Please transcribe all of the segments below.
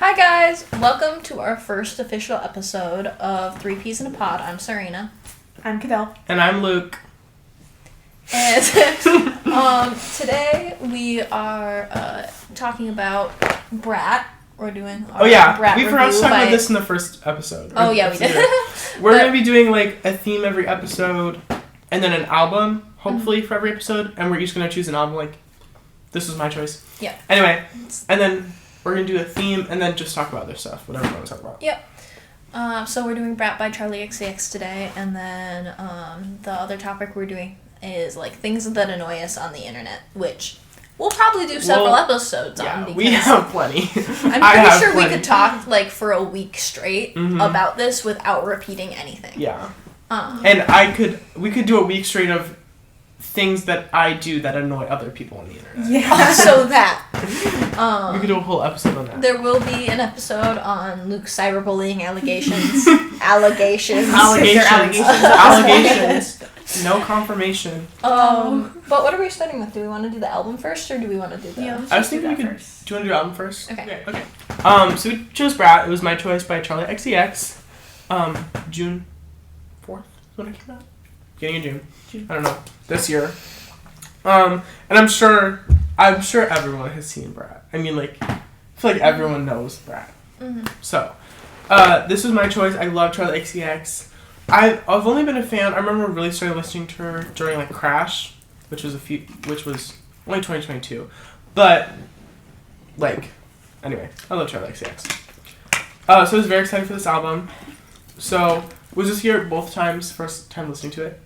Hi guys, welcome to our first official episode of 3 Peas in a Pod. I'm Serena. I'm Cadel. And I'm Luke. And today we are talking about Brat. We're doing our Brat we forgot to talk about this in the first episode. Oh yeah, we did. We're going to be doing like a theme every episode and then an album, hopefully, for every episode. And we're each going to choose an album like, this was my choice. Yeah. Anyway, and then we're going to do a theme and then just talk about other stuff, whatever we want to talk about. Yep. So we're doing Brat by Charlie XCX today, and then the other topic we're doing is like things that annoy us on the internet, which we'll probably do several episods on. Yeah, because we have plenty. I'm pretty sure we could talk like for a week straight about this without repeating anything. Yeah. And we could do a week straight of things that I do that annoy other people on the internet. Yeah. So that. We could do a whole episode on that. There will be an episode on Luke's cyberbullying allegations. Allegations. No confirmation. But what are we starting with? Do we want to do the album first, or do we want to do the... Yeah, I was thinking we could... first. Do you want to do album first? Okay. Okay. So we chose Brat. It was my choice by Charlie XCX. June 4th is when it came out. Beginning of June. I don't know. This year. And I'm sure everyone has seen Brat. I mean, like, I feel like everyone knows Brat. Mm-hmm. So, this was my choice. I love Charlie XCX. I've only been a fan. I remember really started listening to her during like Crash, which was only 2022. But like, anyway, I love Charlie XCX. So I was very excited for this album. So was this here both times? First time listening to it?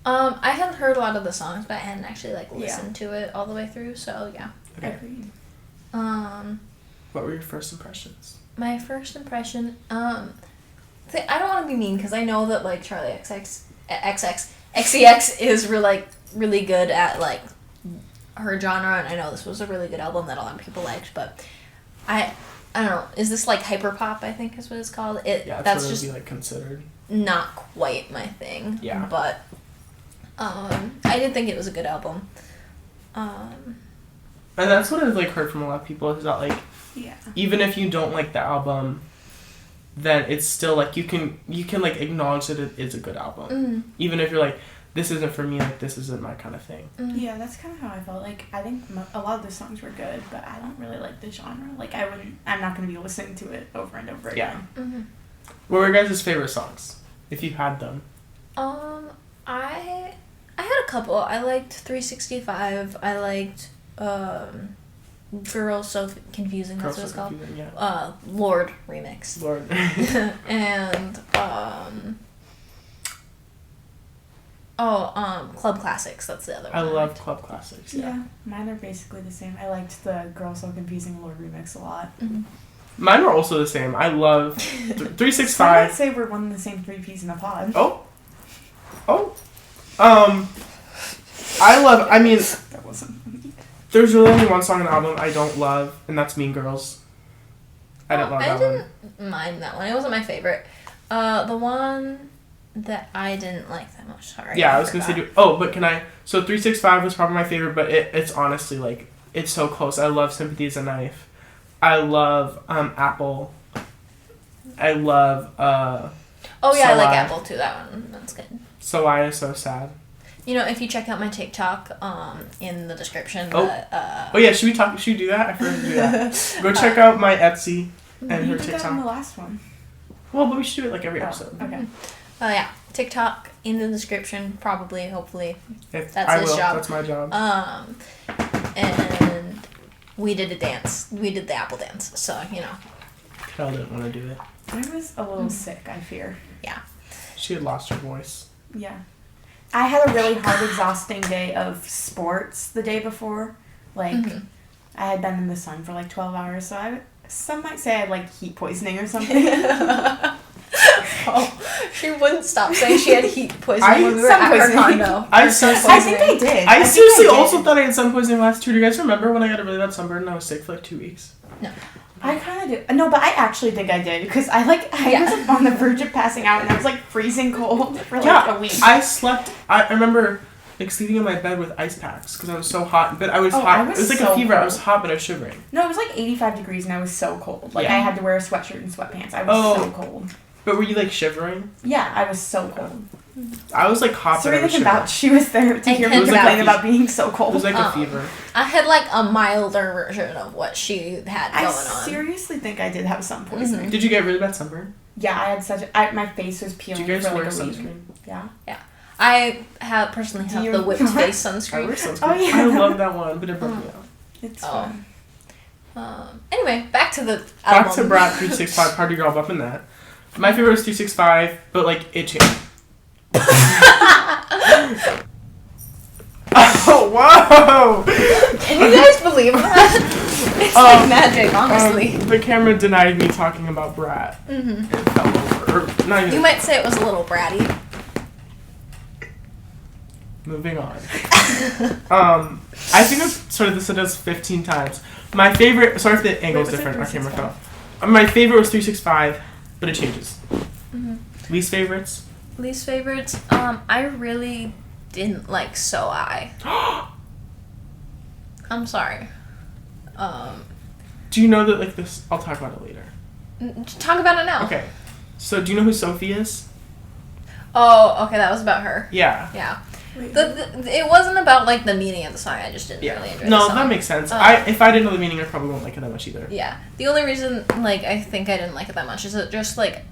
I hadn't heard a lot of the songs, but I hadn't actually like listened to it all the way through. So yeah. Okay. Agreed. What were your first impressions? My first impression, I don't want to be mean because I know that like Charlie XCX is really good at like her genre, and I know this was a really good album that a lot of people liked, but I don't know. Is this like hyperpop? I think is what it's called. That's just be like considered not quite my thing. Yeah. But I did think it was a good album. And that's what I've like heard from a lot of people is that like even if you don't like the album, then it's still like you can like acknowledge that it is a good album. Even if you're like, this isn't for me, like this isn't my kind of thing. Yeah, that's kind of how I felt. Like I think a lot of the songs were good, but I don't really like the genre. Like I'm not going to be listening to it over and over again. Mm-hmm. What were your guys' favorite songs, if you had them? I had a couple. I liked 365. I liked Girls So Confusing. That's what it's called. Yeah. Lord remix. Lord. And Club Classics. That's the other one. I love Club Classics. Yeah, mine are basically the same. I liked the Girls So Confusing Lord remix a lot. Mm-hmm. Mine were also the same. I love 365. So I might say we're one of the same 3 Ps in a pod. I mean, that wasn't. There's really only one song on the album I don't love, and that's Mean Girls. I didn't love that one. I didn't mind that one. It wasn't my favorite. The one that I didn't like that much. Sorry. Yeah, I was gonna say. But can I? So 365 was probably my favorite, but it's honestly like it's so close. I love Sympathy Is a Knife. I love Apple. I love Oh yeah, I like Apple too. That one. That's good. So I Is So Sad. You know, if you check out my TikTok, in the description. Oh yeah, should we do that? I forgot to do that. Go check out my Etsy and her TikTok. You did that in the last one. Well, but we should do it like every episode. Okay. Yeah, TikTok in the description, probably, hopefully. That's his job. That's my job. And we did a dance. We did the Apple dance, so, you know. Cadel didn't want to do it. I was a little sick, I fear. Yeah. She had lost her voice. Yeah. I had a really hard, exhausting day of sports the day before. Like, I had been in the sun for like 12 hours, so some might say I had like heat poisoning or something. She wouldn't stop saying she had heat poisoning when we were at her condo. I think I did. I seriously also thought I had sun poisoning last 2 years. Do you guys remember when I got a really bad sunburn and I was sick for like 2 weeks? No. I kind of do. No, but I actually think I did because I was like, on the verge of passing out and I was like freezing cold for like a week. I remember like sleeping in my bed with ice packs because I was so hot. But I was hot. I was it was like so a fever. cold. I was hot, but I was shivering. No, it was like 85 degrees and I was so cold. Like, Yeah. I had to wear a sweatshirt and sweatpants. I was so cold. But were you like shivering? Yeah, I was so cold. I was like hot, but I Serena was can shivering. vouch. She was there to I hear can me complain vouch. about being so It cold. was like a fever. I had like a milder version of what she had I going on. seriously think I did have sun poisoning. Did you get really bad sunburn? Yeah, I had my face was peeling Did you guys for wear like a week. sunscreen? Yeah. I personally have the whipped face I wear sunscreen. sunscreen. Oh, yeah. I love that one, but it broke me out. It's Oh. fun. Anyway, back to the Back album. to Brat 365, Party Girl up in that. My favorite was 365, but like it changed. Oh, whoa! Can you guys believe that? It's like magic, honestly. The camera denied me talking about Brat. Mm-hmm. It fell over. Or not even. You might say it was a little bratty. Moving on. I think I've sort of said this 15 times. My favorite. Sorry if the angle's was it different. My camera 365? fell. My favorite was 365, but it changes. Mm-hmm. Least favorites. Least favorites. I really didn't like So I. I'm sorry. Do you know that like this? I'll talk about it later. Talk about it now. Okay. So do you know who Sophie is? Oh, okay, that was about her. Yeah. Yeah. It wasn't about like the meaning of the song. I just didn't really enjoy the No, song. that makes sense. If I didn't know the meaning, I probably won't like it that much either. Yeah. The only reason like I think I didn't like it that much is that just like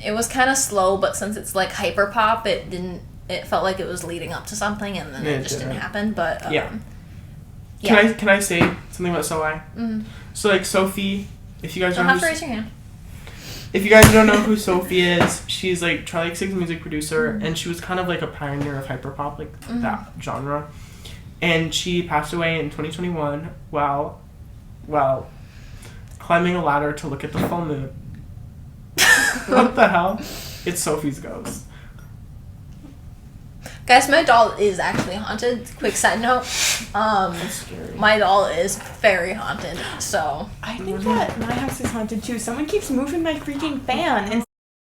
it was kind of slow, but since it's like hyper pop, it felt like it was leading up to something and then it just didn't happen, but Yeah. yeah. Can I say something about So I? Mm. So like Sophie, if you guys You'll don't have know to raise your hand. if you guys don't know who Sophie is, she's like Charlie XCX's music producer, and she was kind of like a pioneer of hyperpop, like that genre. And she passed away in 2021 while climbing a ladder to look at the full moon. What the hell? It's Sophie's ghost. Guys, my doll is actually haunted. Quick side note. That's scary. My doll is very haunted, so I think that my house is haunted too. Someone keeps moving my freaking fan and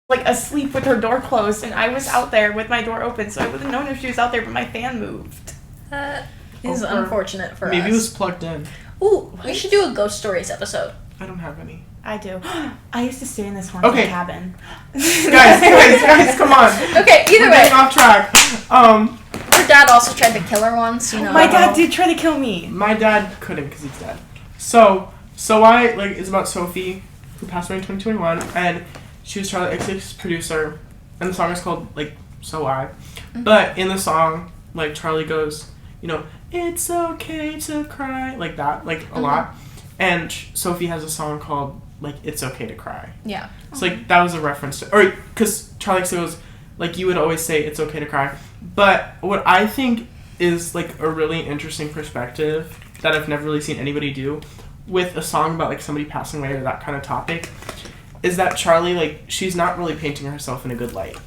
like asleep with her door closed, and I was out there with my door open, so I wouldn't known if she was out there, but my fan moved. that is Or unfortunate for Maybe it us. was plugged in. Ooh, we should do a ghost stories episode. I don't have any. I do. I used to stay in this haunted Okay. cabin. guys, come on. Okay, either We're way. getting off track. Her dad also tried to kill her once, you know. My dad did try to kill me. My dad couldn't because he's dead. So I like is about Sophie, who passed away in 2021, and she was Charlie XCX's producer, and the song is called like So I. Mm-hmm. But in the song, like Charlie goes, you know, it's okay to cry, like that, like a lot. And Sophie has a song called like It's Okay to Cry. Yeah. So like that was a reference to, or because Charlie XCX goes, like you would always say it's okay to cry. But what I think is like a really interesting perspective that I've never really seen anybody do with a song about like somebody passing away or that kind of topic is that Charlie, like, she's not really painting herself in a good light.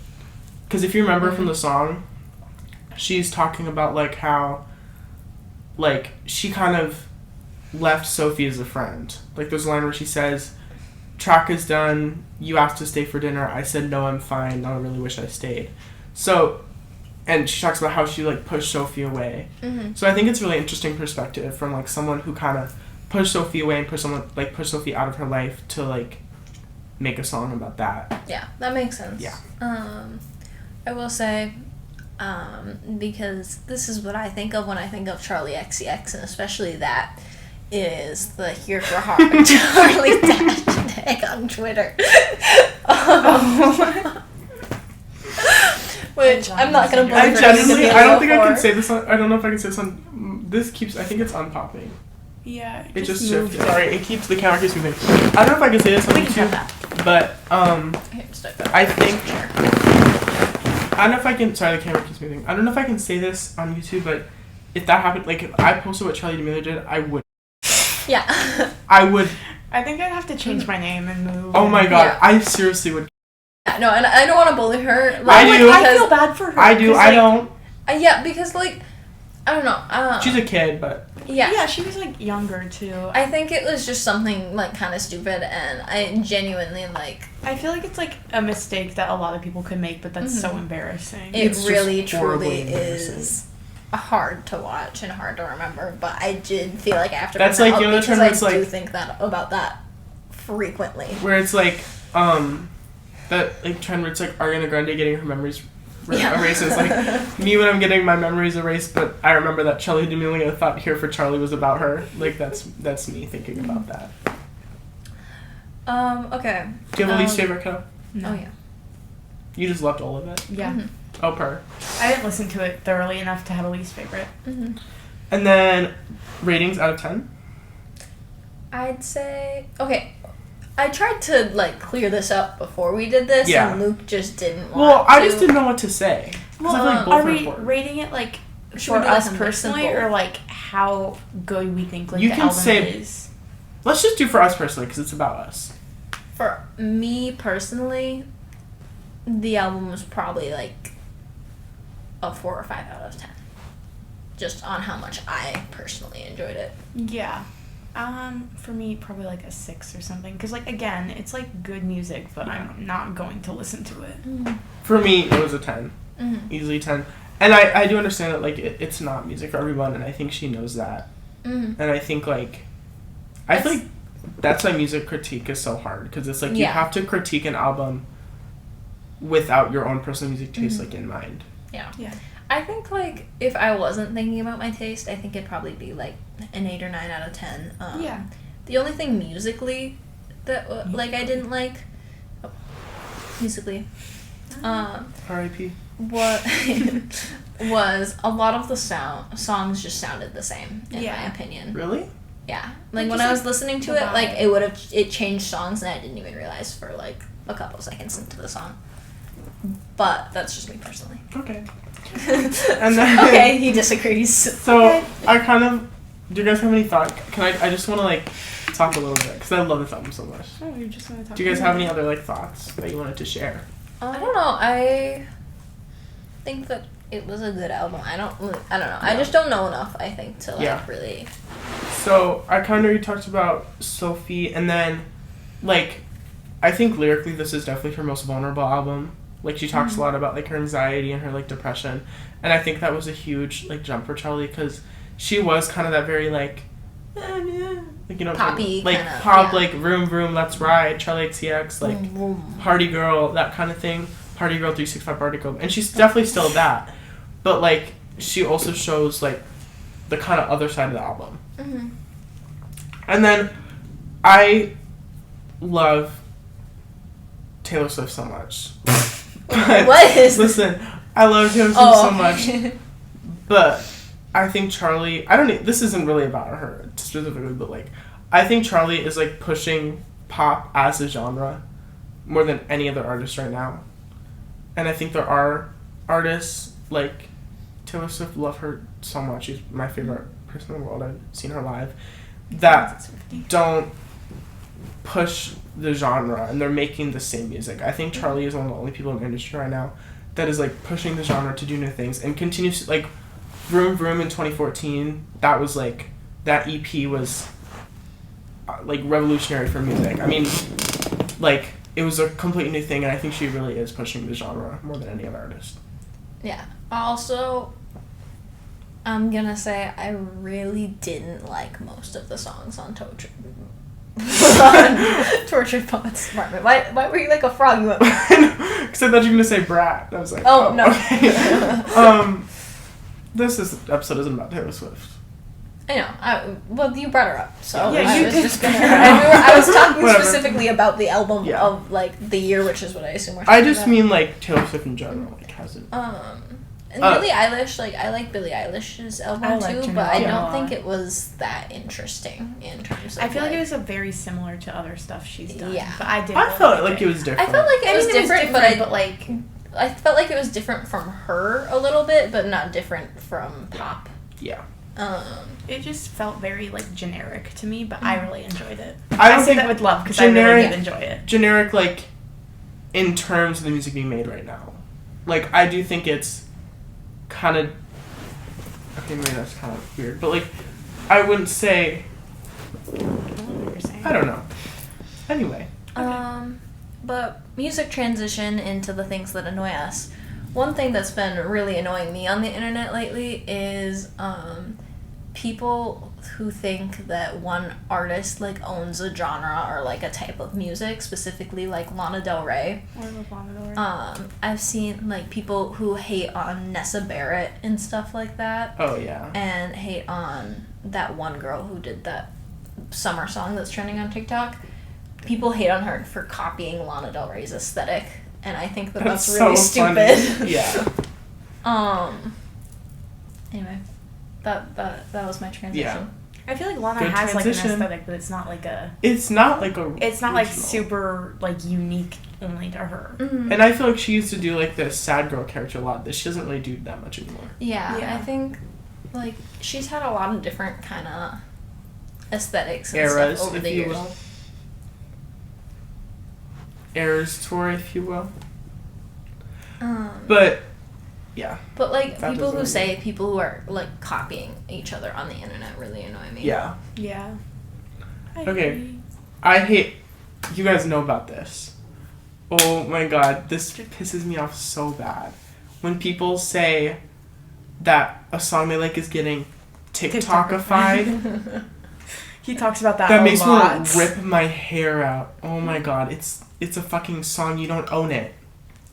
Because if you remember from the song, she's talking about like how like she kind of left Sophie as a friend. Like there's a line where she says, track is done, you asked to stay for dinner, I said no, I'm fine, I really wish I stayed. So, and she talks about how she like pushed Sophie away. So I think it's a really interesting perspective from like someone who kind of pushed Sophie away and pushed Sophie out of her life to like make a song about that. Yeah, that makes sense. Yeah. I will say, because this is what I think of when I think of Charlie XCX, and especially that is the Here for Heart Charlie hashtag on Twitter. Which I'm not gonna blame for using the video I don't think I for. can say this on, I don't know if I can say this on, this keeps, I think it's unpopping. Yeah. It just moved. shifted. Sorry, it keeps, the camera keeps moving. I don't know if I can say this on We can YouTube, cut that. but, Here, just like that. I think, I don't know if I can, sorry, the camera keeps moving. I don't know if I can say this on YouTube, but if that happened, like, if I posted what Charlie D'Amelio did, I would. Yeah. I would. I think I'd have to change my name and move. Oh my god, Yeah. I seriously would. No, and I don't want to bully her. I do. I feel bad for her. I do, 'cause, I like, don't. Yeah, because like, I don't know. She's a kid, but Yeah. Yeah, she was like younger too. I think it was just something like kind of stupid, and I genuinely like. I feel like it's like a mistake that a lot of people could make, but that's so embarrassing. It It's really just horribly truly embarrassing. is hard to watch and hard to remember, but I did feel like I have to. That's bring like that the up other term because where I it's do like- think that about that frequently. where it's like that like trend where it's like Ariana Grande getting her memories erased. It's like me when I'm getting my memories erased, but I remember that Charlie D'Amelio thought Here for Charlie was about her. Like that's me thinking about that. Okay. Do you have a least favorite, Cadel? No. Oh yeah. You just loved all of it. Yeah. Mhm. Oh, per. I didn't listen to it thoroughly enough to have a least favorite. Mm-hmm. And then ratings out of 10. I'd say okay. I tried to like clear this up before we did this, Yeah. and Luke just didn't want Well, I to. just didn't know what to say. 'Cause I feel like both Are are we important. rating it like Should we for do, like, us a mix of personally, both? or like how good we think like You the can album say- is? Let's just do for us personally because it's about us. For me personally, the album was probably like a 4 or 5 out of 10. Just on how much I personally enjoyed it. Yeah. For me, probably like a 6 or something. Because like again, it's like good music, but I'm not going to listen to it. For me, it was a 10. Mm-hmm. Easily 10. And I do understand that like it's not music for everyone, and I think she knows that. Mm-hmm. And I think like I feel like that's why music critique is so hard, because it's like you Yeah. have to critique an album without your own personal music taste like in mind. Yeah. Yeah. I think like if I wasn't thinking about my taste, I think it'd probably be like an 8 or 9 out of 10. Yeah. The only thing musically that like I didn't like musically R.I.P. what was a lot of the songs just sounded the same in my Yeah. opinion. Really? Yeah. Like Like, when just, I was like, listening to the it, like vibe. it changed songs and I didn't even realize for like a couple seconds into the song. But that's just me personally. Okay. And then Okay, he disagrees. So Okay. I kind of. Do you guys have any thought? I just want to like talk a little bit because I love this album so much. Oh, you're just gonna talk. Do you guys have any other like thoughts that you wanted to share? I don't know. I think that it was a good album. I don't know. I just don't know enough, I think, to like Yeah. really. So I kind of already talked about Sophie, and then like I think lyrically this is definitely her most vulnerable album. Like she talks a lot about like her anxiety and her like depression, and I think that was a huge like jump for Charlie because she was kind of that very like like you know Poppy like kinda, pop yeah. like vroom vroom let's ride Charlie XCX like party girl, that kind of thing, party girl 365 party girl, and she's definitely still that, but like she also shows like the kind of other side of the album. Mm-hmm. And then I love Taylor Swift so much. But What is listen, I love Taylor Swift so much, but I think Charlie, this isn't really about her specifically, but like I think Charlie is like pushing pop as a genre more than any other artist right now. And I think there are artists like Taylor Swift, love her so much. She's my favorite person in the world. I've seen her live. That don't push the genre and they're making the same music. I think Charlie is one of the only people in the industry right now that is like pushing the genre to do new things and continues to, like Vroom Vroom in 2014, that was like that EP was like revolutionary for music. I mean, like it was a completely new thing, and I think she really is pushing the genre more than any other artist. Yeah. Also, I'm gonna say I really didn't like most of the songs on Tortured Poets Department. Why were you like a frog? You went, Because I thought you were gonna say Brat. I was like, Oh, no. Okay. This episode isn't about Taylor Swift. I know. Well, you brought her up, so Yeah, I you was did. just gonna. I was talking Whatever. specifically about the album Yeah. of like the year, which is what I assume we're I talking just about. mean like Taylor Swift in general, like hasn't. And Billie Eilish, like I like Billie Eilish's album I liked too, her but I album a don't lot. think it was that interesting in terms of. I feel like it was a very similar to other stuff she's done. Yeah. But I did. I really felt like it was I different. felt like it was different, but like I felt like it was different from her a little bit, but not different from pop. Yeah. it just felt very like generic to me, but I really enjoyed it. I don't say think that with love because I really generic- did enjoy it. Generic, like, in terms of the music being made right now. Like, I do think it's kind of... Okay, maybe that's kind of weird, but like, I wouldn't say. I don't know what you're saying. I don't know. Anyway. But music transition into the things that annoy us. One thing that's been really annoying me on the internet lately is people who think that one artist like owns a genre or like a type of music, specifically like Lana Del Rey. I love Lana Del Rey. I've seen like people who hate on Nessa Barrett and stuff like that. Oh yeah. And hate on that one girl who did that summer song that's trending on TikTok. People hate on her for copying Lana Del Rey's aesthetic, and I think that's really so stupid. Funny. Yeah. Anyway, that was my transition. Yeah. I feel like Lana Good has transition. like an aesthetic, but it's not like a. It's not like like original. super like unique only to her. Mm-hmm. And I feel like she used to do like the sad girl character a lot. That she doesn't really do that much anymore. Yeah, I think like she's had a lot of different kind of aesthetics and Eras, stuff over if the you years. will. Eras tour, if you will. But yeah. But like That people who doesn't- say people who are like copying each other on the internet really annoy me. Yeah. Yeah. I Okay. agree. I hate. You guys know about this. Oh my god, this pisses me off so bad. When people say that a song they like is getting TikTokified, He talks about that that a makes me lot. want to rip my hair out. Oh my god, it's a fucking song, you don't own it.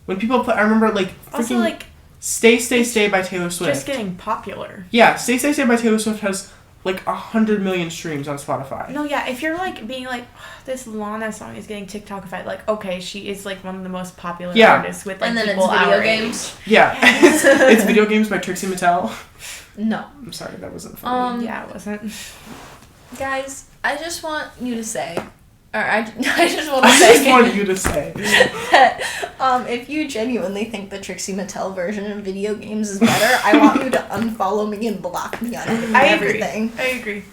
When people play, I remember like Also, freaking like, Stay Stay Stay by Taylor Swift. just getting popular. Yeah, Stay Stay Stay by Taylor Swift has like 100 million streams on Spotify. No, yeah, if you're like being like, this Lana song is getting TikTokified, like, okay, she is like one of the most popular artists with like and then people it's video our games. Yeah, it's Video Games by Trixie Mattel. No. I'm sorry, that wasn't funny. Yeah, it wasn't. Guys, I just want you to say, or I just want to I say just want you to say. that if you genuinely think the Trixie Mattel version of video games is better, I want you to unfollow me and block me on everything. I agree.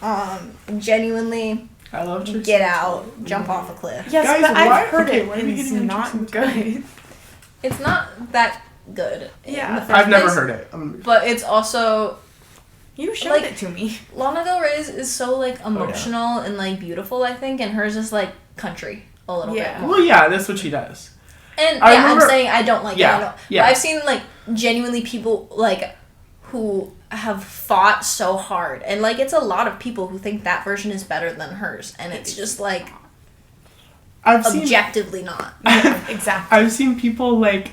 Genuinely, I love Trixie. get out, jump off a cliff. Yes, Guys, but why- I've heard okay, it why are we and it's getting not into good. It's not that good. Yeah. in the first I've never place, heard it. But it's also You showed Like- it to me. Lana Del Rey's is so like emotional and like beautiful, I think, and hers is like country a little Yeah. bit more. Well, yeah, that's what she does. And I yeah, remember- I'm saying I don't like Yeah, it. I don't, yeah. But I've seen like genuinely people like who have fought so hard, and like it's a lot of people who think that version is better than hers, and it's just like I've seen objectively not. Yeah, exactly. I've seen people like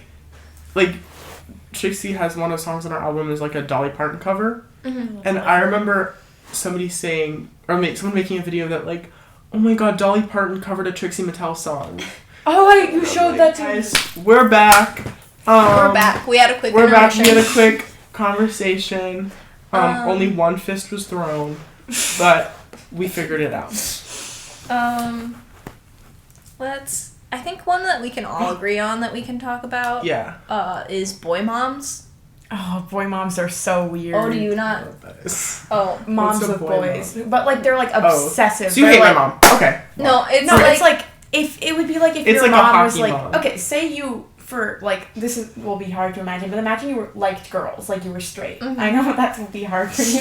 Trixie has one of the songs on her album is like a Dolly Parton cover, and I remember somebody saying someone making a video that like, oh my god, Dolly Parton covered a Trixie Mattel song. Oh, wait, you showed that to me. Guys, we're back. We're back. We had a quick. We're back. We intermission. had a quick conversation. Only one fist was thrown, but we figured it out. I think one that we can all agree on that we can talk about. Yeah. Is boy moms. Oh, boy moms are so weird. Oh, do you I not? don't know what that is. Oh, Moms What's a with boy boys. But, like, they're, like, Oh. obsessive. So you They're, hate like, my mom? Okay. no, it's No, like, it's like, if it would be like if It's your like a mom was hockey like, mom. okay, say you, for, like, will be hard to imagine, but imagine you liked girls, like you were straight. Mhm. I know that will be hard for you.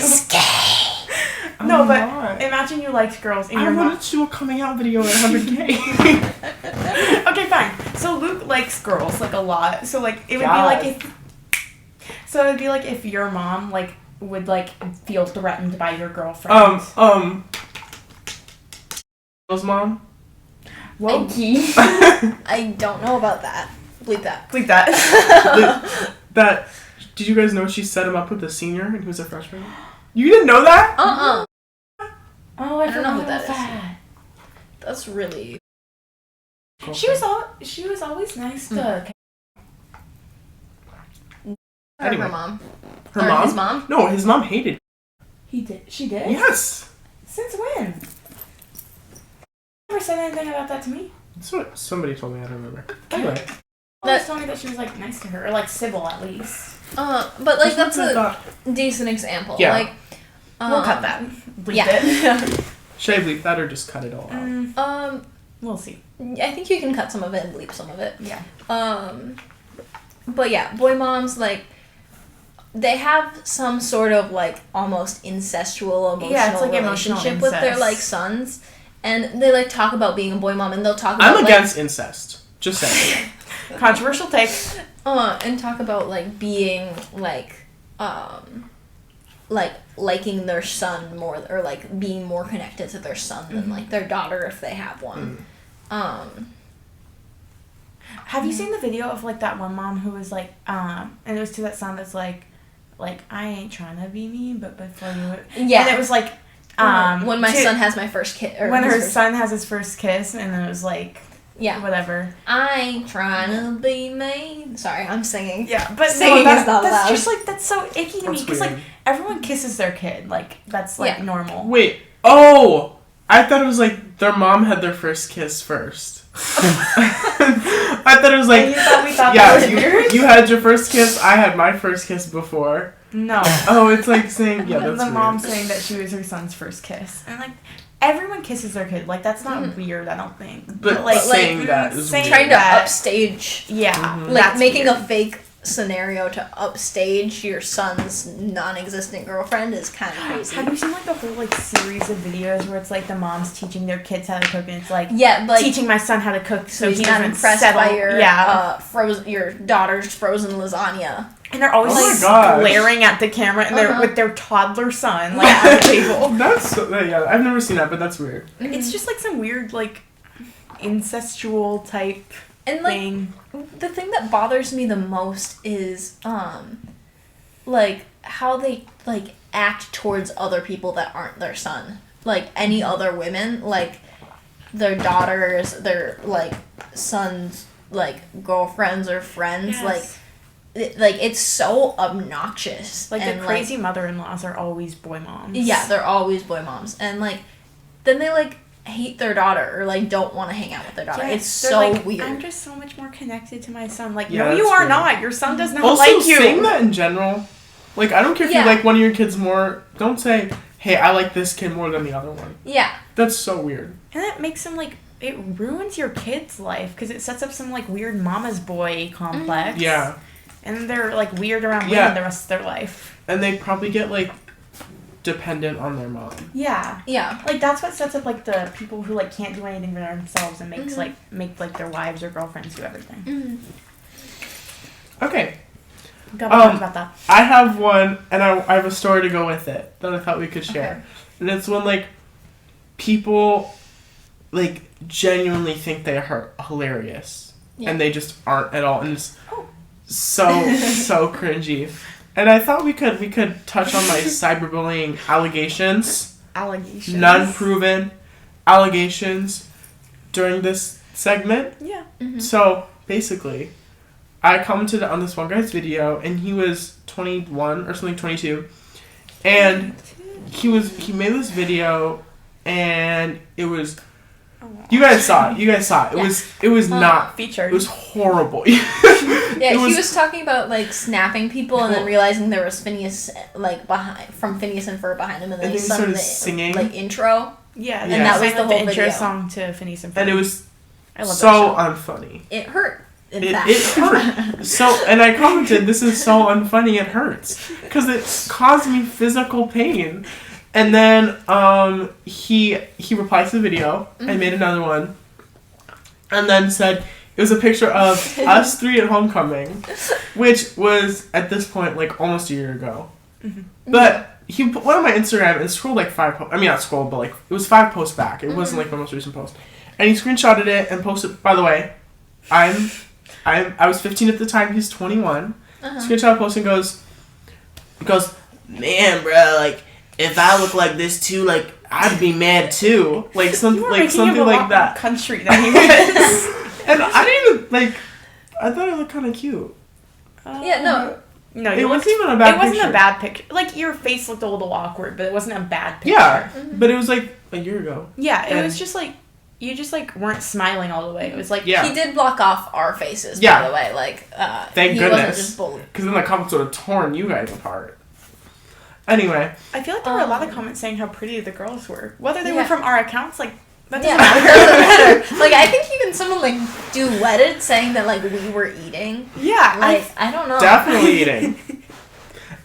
I'm No, but not. imagine you liked girls and I your mom... wanted to do a coming out video at 100K. Okay, fine. So Luke likes girls, like, a lot. So, like, it would God. be like if... So it would be like if your mom, like, would, like, feel threatened by your girlfriend. His mom? Whoa, Key. I don't know about that. Bleep that. Bleep that. That, did you guys know she set him up with a senior and he was a freshman? You didn't know that? Oh, Oh, I I don't forgot know who about that is. That's really. She was always nice to... Anyway. Her mom. Her Or mom? his mom? No, his mom hated He did? She did? Yes! Since when? Never said anything about that to me. That's what somebody told me, I don't remember. Anyway. Always told me that she was, like, nice to her. Or, like, civil, at least. But like that's I a thought- decent example. Yeah. Like, We'll cut that. Bleep yeah. it. Should I bleep that or just cut it all out? We'll see. I think you can cut some of it and bleep some of it. Yeah. But yeah, boy moms, like, they have some sort of like almost incestual emotional relationship with their like sons, and they like talk about being a boy mom, and they'll talk about I'm against incest. Just saying. Controversial take. And talk about like being like liking their son more, or like being more connected to their son than like their daughter if they have one. Have you seen the video of like that one mom who was like and it was to that song that's like I ain't trying to be mean, but before you yeah, and it was like when my son has my first kiss, or when her son has his first kiss, and then it was like whatever. I ain't trying to be mean. Sorry, I'm singing. Yeah, but singing no, is not that's loud. just like that's so icky to me because like everyone kisses their kid, like that's like normal. Wait, oh, I thought it was like their mom had their first kiss first. I thought it was like we thought that was weird? You had your first kiss. I had my first kiss before. No. Oh, it's like saying that's the weird. mom saying that she was her son's first kiss, and like everyone kisses their kid. Like that's not weird, I don't think. But like saying that is weird. Trying to upstage, like making weird. a fake scenario to upstage your son's non-existent girlfriend is kind of crazy. Have you seen like the whole like series of videos where it's like the moms teaching their kids how to cook, and it's like teaching my son how to cook so he's not impressed by your your daughter's frozen lasagna, and they're always glaring at the camera, and they're with their toddler son like on the table. That's I've never seen that, but that's weird. It's just like some weird like incestual type and like thing. The thing that bothers me the most is like how they like act towards other people that aren't their son, like any other women, like their daughters, their like sons, like girlfriends or friends. Like it's so obnoxious. Like the crazy mother-in-laws are always boy moms. Yeah, they're always boy moms, and like then they like hate their daughter or like don't want to hang out with their daughter. It's so like, weird. I'm just so much more connected to my son. Like, no, you are not. Your son does not also, like you. Saying that in general, like I don't care if you like one of your kids more. Don't say, "Hey, I like this kid more than the other one." Yeah, that's so weird. And that makes him like it ruins your kid's life because it sets up some like weird mama's boy complex. Yeah, and they're like weird around women the rest of their life. And they probably get like dependent on their mom. Yeah. Yeah. Like that's what sets up like the people who like can't do anything for themselves and makes make their wives or girlfriends do everything. Okay. Gotta talk about that. I have one, and I have a story to go with it that I thought we could share. Okay. And it's when like people like genuinely think they are hilarious and they just aren't at all, and it's so cringy. And I thought we could touch on my cyberbullying allegations. None proven allegations during this segment. Yeah. Mm-hmm. So basically, I commented on this one guy's video, and he was 21 or something, 22, and he made this video, and it was. You guys saw it. It was not featured. It was horrible. Yeah, he was talking about like snapping people and then realizing there was Phineas like from Phineas and Ferb behind him, and then he started singing like intro. Yeah, and that was the whole intro video. song to Phineas and Ferb. And it was so unfunny. It hurt. It hurt. So, and I commented, "This is so unfunny. It hurts because it caused me physical pain." And then he replied to the video and made another one, and then said it was a picture of us three at homecoming, which was at this point like almost a year ago. Mm-hmm. But he put one on my Instagram and scrolled like 5 I mean not scrolled, but like it was 5 posts back. It wasn't like my most recent post. And he screenshotted it and posted. By the way, I was 15 at the time. He's 21. Screenshot post and goes, "Man, bro, like." If I look like this too, like I'd be mad too, like something like that. Country that he was, and I didn't even like. I thought it looked kind of cute. No, it wasn't even a bad. It wasn't a bad picture. Like your face looked a little awkward, but it wasn't a bad picture. Yeah, but it was like a year ago. Yeah, it was just like you just like weren't smiling all the way. It was like he did block off our faces. By the way, like thank he goodness, wasn't just bullied. Because then the comments would have torn you guys apart. Anyway. I feel like there were a lot of comments saying how pretty the girls were. Whether they were from our accounts, like, that doesn't matter. Like, I think even someone, like, duetted saying that, like, we were eating. Yeah. Like, I don't know. Definitely eating.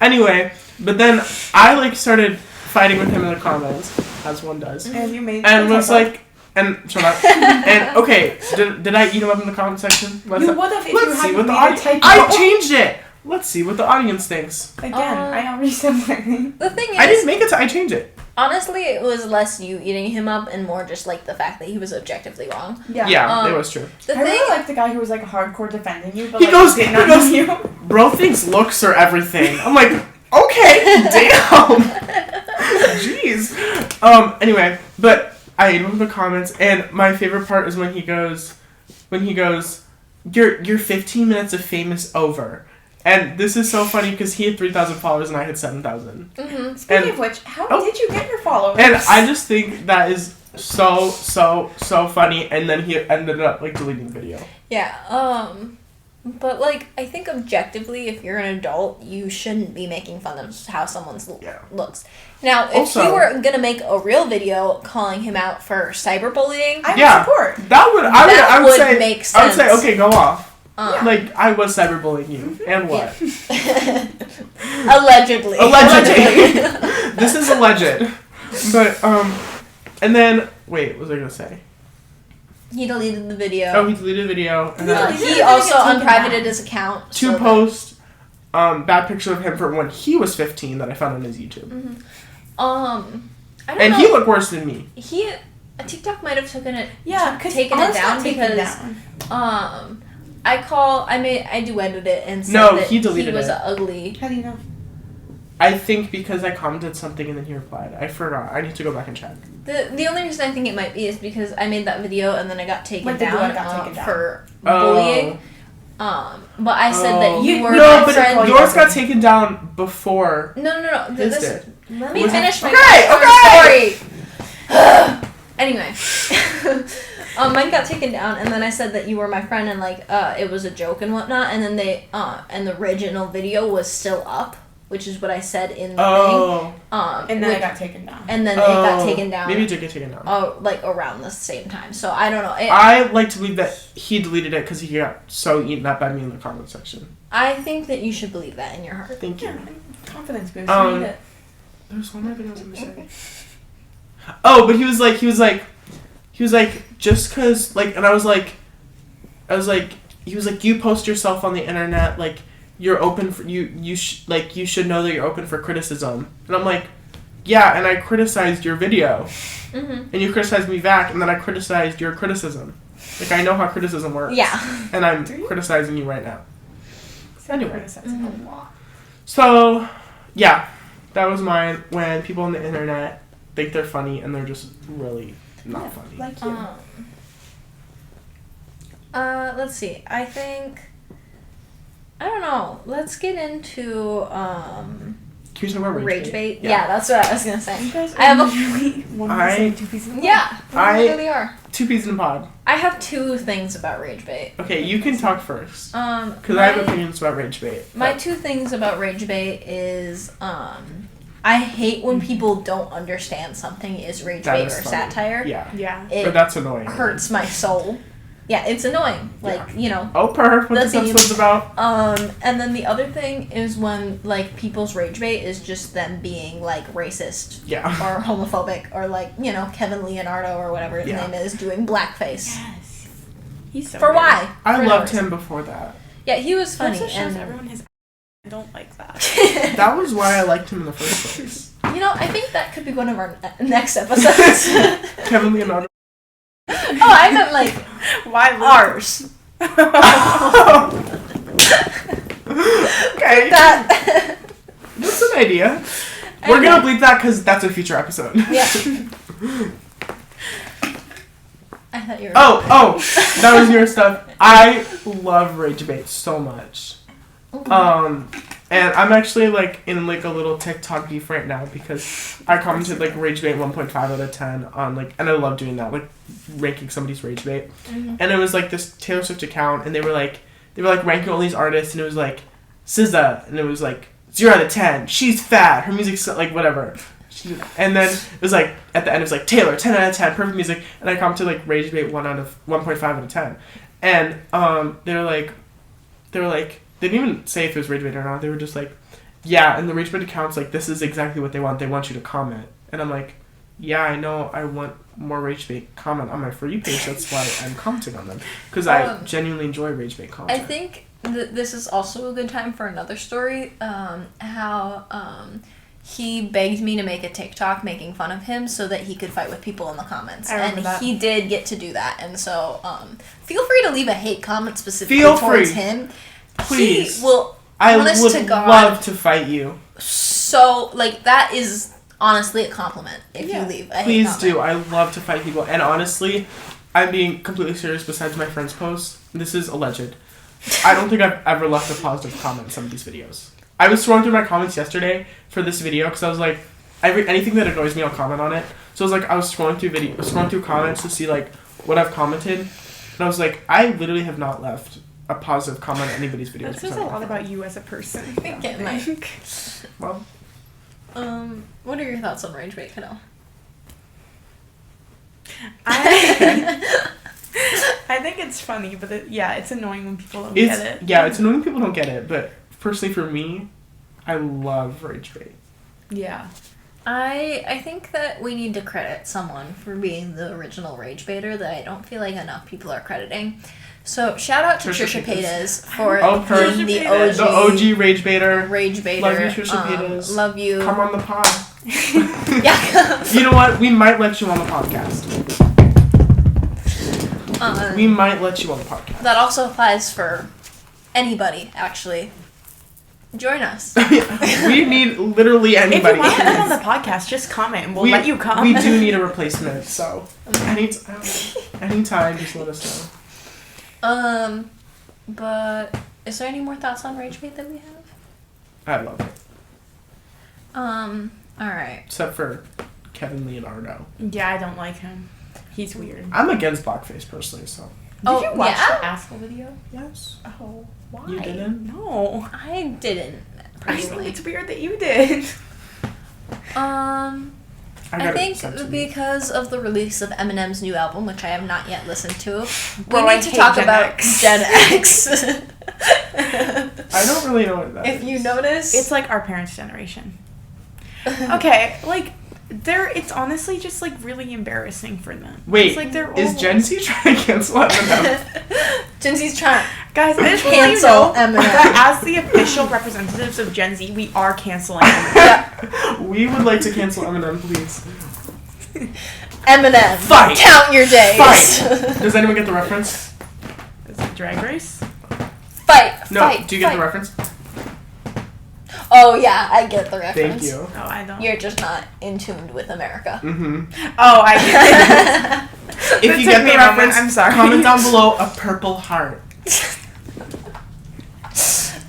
Anyway, but then I like started fighting with him in the comments, as one does. And you made And was like, and shut up. And okay, did I eat him up in the comment section? You would have if you Let's see hadn't what the made a audience. typo. I changed it. Let's see what the audience thinks. Again, I already said my name. The thing is, I didn't make it. I changed it. honestly, it was less you eating him up and more just like the fact that he was objectively wrong. Yeah, it was true. The I thing, really like the guy who was like hardcore defending you, but He like, goes, did not know you. Bro thinks looks are everything. I'm like, okay, damn. Jeez. Anyway, but I ate him in the comments, and my favorite part is when he goes, your 15 minutes of fame is over. And this is so funny because he had 3,000 followers and I had 7,000. mm-hmm. Speaking of which, how did you get your followers? And I just think that is so funny. And then he ended up like deleting the video. Yeah, but like, I think objectively, if you're an adult, you shouldn't be making fun of how someone's looks. Now, if Also, you were gonna make a real video calling him out for cyberbullying, I would support. I would say make sense. I would say, okay, go off. Yeah. I was cyberbullying you. And what? Yeah. Allegedly. This is alleged. But, and then, wait, what was I going to say? He deleted the video. Oh, he deleted the video. And then He also unprivated his account. to post bad picture of him from when he was 15 that I found on his YouTube. Mm-hmm. I don't and know. he looked worse than me. TikTok might have taken it down because I duetted it and said No, that he deleted was it. ugly. How do you know? I think because I commented something and then he replied. I forgot. I need to go back and check. The only reason I think it might be is because I made that video and then I got taken down for Oh. bullying. But I said that you were no, my but friend. yours got taken down before. No. His did. Let me Was it- finish my story. Anyway, mine got taken down, and then I said that you were my friend, and like it was a joke and whatnot, and then and the original video was still up, which is what I said in the thing. And then it got taken down. And then it got taken down. Maybe it did get taken down. Oh, like around the same time. So I don't know. I like to believe that he deleted it because he got so eaten up by me in the comment section. I think that you should believe that in your heart. Thank you. Confidence boost. There's one more thing I was gonna say. Oh, but he was like, just cause, like, and I was like, he was like, you post yourself on the internet, like, you're open for, you should know that you're open for criticism. And I'm like, yeah, and I criticized your video. Mm-hmm. And you criticized me back, and then I criticized your criticism. Like, I know how criticism works. Yeah. And I'm criticizing you right now. Anyway. Criticizing a lot. So, yeah, that was mine. When people on the internet think they're funny and they're just really not funny. Like you. Let's see. I think, I don't know. Let's get into Can you talk about rage bait. Yeah. Yeah, that's what I was gonna say. You guys I have two pieces of Yeah, we really are. 2 peas in a pod. I have 2 things about rage bait. Okay, you can talk first. Because My I have opinions about rage bait. My 2 things about rage bait is I hate when people don't understand something is rage That bait is or funny. satire. Yeah. It But that's annoying. hurts my soul. Yeah, it's annoying. Like, you know. Oh, perf, what the this theme. episode's about. And then the other thing is when, like, people's rage bait is just them being, like, racist. Yeah. Or homophobic. Or, like, you know, Kevin Leonardo or whatever his name is doing blackface. Yes. He's so For good. why? I For no loved reason. him before that. Yeah, he was funny. Also shows And everyone his I don't like that. That was why I liked him in the first place. you know, I think that could be one of our next episodes. Kevin Leonardo. Oh, I meant, like, Why ours. Okay. That. That's an idea. We're gonna bleep that because that's a future episode. Yeah. I thought you were. Oh, that was your stuff. I love rage bait so much. And I'm actually like in like a little TikTok beef right now because I commented like rage bait 1.5 out of 10 on like, and I love doing that, like ranking somebody's rage bait. Mm-hmm. And it was like this Taylor Swift account, and they were like ranking all these artists, and it was like SZA, and it was like 0 out of 10. She's fat. Her music's like whatever. And then it was like at the end it was like Taylor 10 out of 10, perfect music, and I commented like rage bait 1.5 out of 10, and they were like they didn't even say if it was rage bait or not. They were just like, yeah, and the rage bait accounts, like, this is exactly what they want. They want you to comment. And I'm like, yeah, I know I want more rage bait comment on my For You page. That's why I'm commenting on them. Because I genuinely enjoy rage bait content. I think this is also a good time for another story. How he begged me to make a TikTok making fun of him so that he could fight with people in the comments. And he did get to do that. And so feel free to leave a hate comment specifically towards him. Please. He will, I would love to fight you. So, like, that is honestly a compliment if you leave a hate comment. Please do. I love to fight people. And honestly, I'm being completely serious besides my friend's post. This is alleged. I don't think I've ever left a positive comment on some of these videos. I was scrolling through my comments yesterday for this video because I was like, anything that annoys me, I'll comment on it. So I was like, I was scrolling through comments to see like what I've commented, and I was like, I literally have not left a positive comment on anybody's videos. That says a lot about you as a person. Thank you, Mike. Well, what are your thoughts on rage bait, Cadel? I think it's funny, but it's annoying when people don't get it. Yeah, it's annoying when people don't get it, but personally for me, I love rage bait. Yeah. I think that we need to credit someone for being the original rage baiter that I don't feel like enough people are crediting. So shout out to Trisha Paytas for being the OG rage baiter. Rage baiter. Love you, Trisha Paytas. Love you. Come on the pod. Yeah. You know what? We might let you on the podcast. We might let you on the podcast. That also applies for anybody, actually. Join us. We need literally anybody. If you want to come on the podcast, just comment and we'll let you come. We do need a replacement, so anytime, just let us know. But is there any more thoughts on rage bait that we have? I love it. Alright. Except for Kevin Leonardo. Yeah, I don't like him. He's weird. I'm against blackface personally, so. Did you watch the Asshole video? Yes. Oh, why? You didn't? No. I didn't. Personally. It's weird that you did. I think because of the release of Eminem's new album, which I have not yet listened to, we need to talk about Gen X. I don't really know what that is. If you notice, it's like our parents' generation. Okay, like. It's honestly just like really embarrassing for them. Wait, it's like is Gen Z trying to cancel Eminem? Gen Z's trying. Guys, I just cancel Eminem. That as the official representatives of Gen Z, we are canceling Eminem. Yeah. We would like to cancel Eminem, please. Eminem, fight. Count your days. Fight. Does anyone get the reference? Is it Drag Race? Fight. No. Fight, do you get the reference? Oh, yeah, I get the reference. Thank you. Oh, I don't. You're just not in tune with America. Mm-hmm. Oh, I get it. If you get the reference, I'm sorry. Comment down below a purple heart.